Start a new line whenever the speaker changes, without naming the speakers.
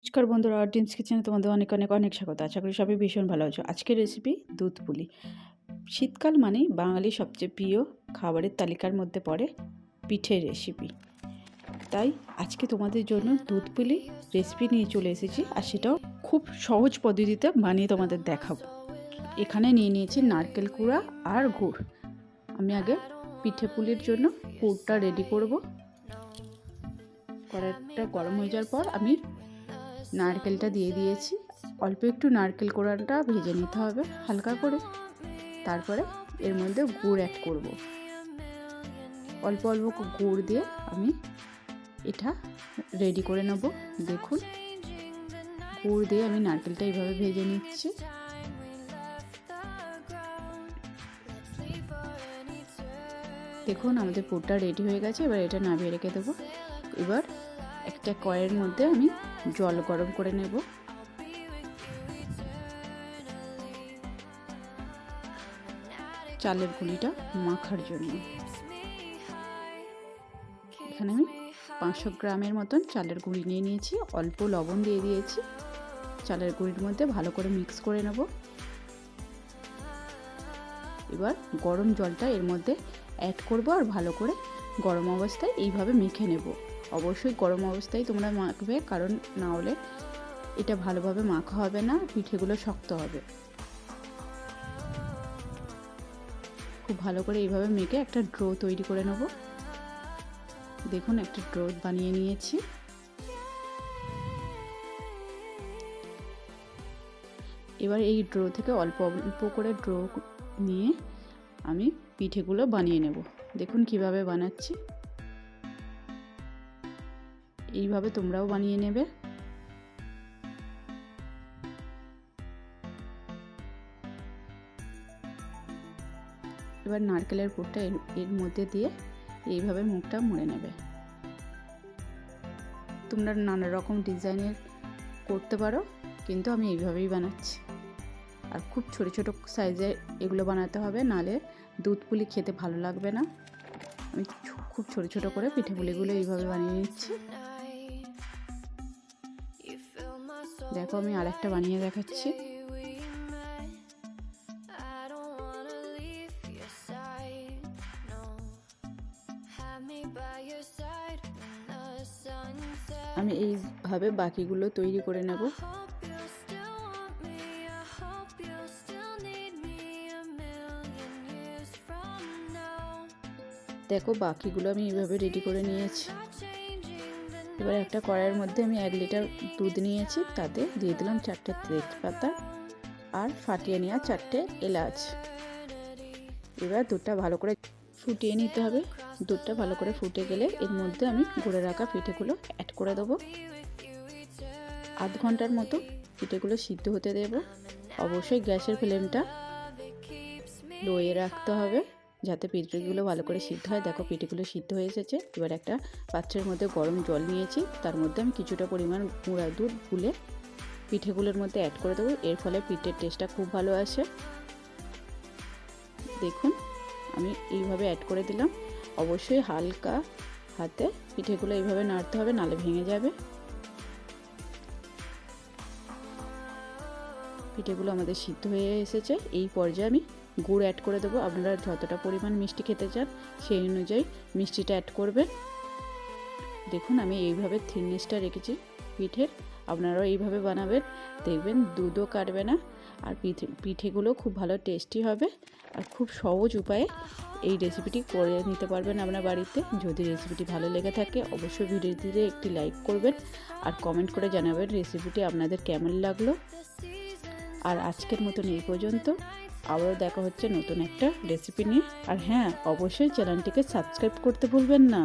নমস্কার বন্ধুরা, ড্রিমস কিচেনে তোমাদের অনেক অনেক অনেক স্বাগত। আশা করি সবাই ভীষণ ভালো আছো। আজকের রেসিপি দুধ পুলি। শীতকাল মানেই বাঙালির সবচেয়ে প্রিয় খাবারের তালিকার মধ্যে পড়ে পিঠের রেসিপি। তাই আজকে তোমাদের জন্য দুধ পুলি রেসিপি নিয়ে চলে এসেছি, আর সেটাও খুব সহজ পদ্ধতিতে বানিয়ে তোমাদের দেখাবো। এখানে নিয়ে নিয়েছি নারকেল কুড়া আর গুড়। আমি আগে পিঠে পুলির জন্য গুড়টা রেডি করব। কড়াইটা গরম হয়ে যাওয়ার পর আমি নারকেলটা দিয়ে দিয়েছি। অল্প একটু নারকেল কোড়াটা ভেজে নিতে হবে হালকা করে। তারপরে এর মধ্যে গুড় অ্যাড করব। অল্প অল্প গুড় দিয়ে আমি এটা রেডি করে নেব। দেখুন, গুড় দিয়ে আমি নারকেলটা এইভাবে ভেজে নিচ্ছি। দেখুন আমাদের পুরটা রেডি হয়ে গেছে। এবার এটা নামিয়ে রেখে দেবো। এবার একটা কড়াইয়ের মধ্যে আমি জল গরম করে নেব। চালের গুঁড়িটা মাখার জন্য এখানে আমি 500 গ্রামের মতন চালের গুঁড়ি নিয়ে নিয়েছি। অল্প লবণ দিয়ে দিয়েছি। চালের গুঁড়ির মধ্যে ভালো করে মিক্স করে নেব। এবার গরম জলটা এর মধ্যে অ্যাড করব আর ভালো করে গরম অবস্থায় এইভাবে মেখে নেব। অবশ্যই গরম অবস্থায় তোমরা মাখবে, কারণ না হলে এটা ভালোভাবে মাখা হবে না, পিঠেগুলো শক্ত হবে। খুব ভালো করে এইভাবে মেখে একটা ড্রো তৈরি করে নেব। দেখুন একটা ড্রো বানিয়ে নিয়েছি। এবার এই ড্রো থেকে অল্প অল্প করে ড্রো নিয়ে আমি পিঠেগুলো বানিয়ে নেব। দেখুন কিভাবে বানাচ্ছি। এইভাবে তোমরাও বানিয়ে নেবে। এবার নারকেলের পুরটা এর মধ্যে দিয়ে এইভাবে মুখটা মুড়ে নেবে। তোমরা নানা রকম ডিজাইনের করতে পারো, কিন্তু আমি এইভাবেই বানাচ্ছি। আর খুব ছোট ছোট সাইজে এগুলো বানাতে হবে, নালে দুধ পুলি খেতে ভালো লাগবে না। আমি খুব ছোট ছোট করে পিঠে পুলিগুলো এইভাবে বানিয়ে নিচ্ছি। দেখো আমি আরেকটা বানিয়ে দেখাচ্ছি। আমি এইভাবে বাকিগুলো তৈরি করে নেব। দেখো বাকিগুলো আমি এইভাবে রেডি করে নিয়েছি। এবার একটা কড়াইয়ের মধ্যে আমি 1 লিটার দুধ নিয়েছি, তাতে দিয়ে দিলাম 4টে তেজপাতা আর ফাটিয়ে নেওয়া 4টে এলাচ। এবার দুধটা ভালো করে ফুটিয়ে নিতে হবে। দুধটা ভালো করে ফুটে গেলে এর মধ্যে আমি গুঁড়ে রাখা পিঠেগুলো অ্যাড করে দেবো। আধ ঘন্টার মতো পিঠেগুলো সিদ্ধ হতে দেব। অবশ্যই গ্যাসের ফ্লেমটা লোয়ে রাখতে হবে, যাতে পিঠেগুলো ভালো করে সিদ্ধ হয়। দেখো পিঠেগুলো সিদ্ধ হয়ে এসেছে। এবার একটা পাত্রের মধ্যে গরম জল নিয়েছি, তার মধ্যে আমি কিছুটা পরিমাণ গুঁড়া দুধ গুলে পিঠেগুলোর মধ্যে অ্যাড করে দেবো। এর ফলে পিঠের টেস্টটা খুব ভালো আসে। দেখুন আমি এইভাবে অ্যাড করে দিলাম। অবশ্যই হালকা হাতে পিঠেগুলো এইভাবে নাড়তে হবে, নালে ভেঙে যাবে। পিঠেগুলো আমাদের সিদ্ধ হয়ে এসেছে। এই পর্যায়ে আমি গুড় অ্যাড করে দেবো। আপনারা যতটা পরিমাণ মিষ্টি খেতে চান সেই অনুযায়ী মিষ্টিটা অ্যাড করবেন। দেখুন আমি এইভাবে থিকনেসটা রেখেছি পিঠের। আপনারাও এইভাবে বানাবেন, দেখবেন দুধও কাটবে না, আর পিঠেগুলো খুব ভালো টেস্টি হবে। আর খুব সহজ উপায়ে এই রেসিপিটি করে নিতে পারবেন আপনার বাড়িতে। যদি রেসিপিটি ভালো লেগে থাকে অবশ্যই ভিডিওটিতে একটি লাইক করবেন আর কমেন্ট করে জানাবেন রেসিপিটি আপনাদের কেমন লাগলো। আর আজকের মতন এই পর্যন্ত। আবারও দেখা হচ্ছে নতুন একটা রেসিপি নিয়ে। আর হ্যাঁ, অবশ্যই চ্যানেলটিকে সাবস্ক্রাইব করতে ভুলবেন না।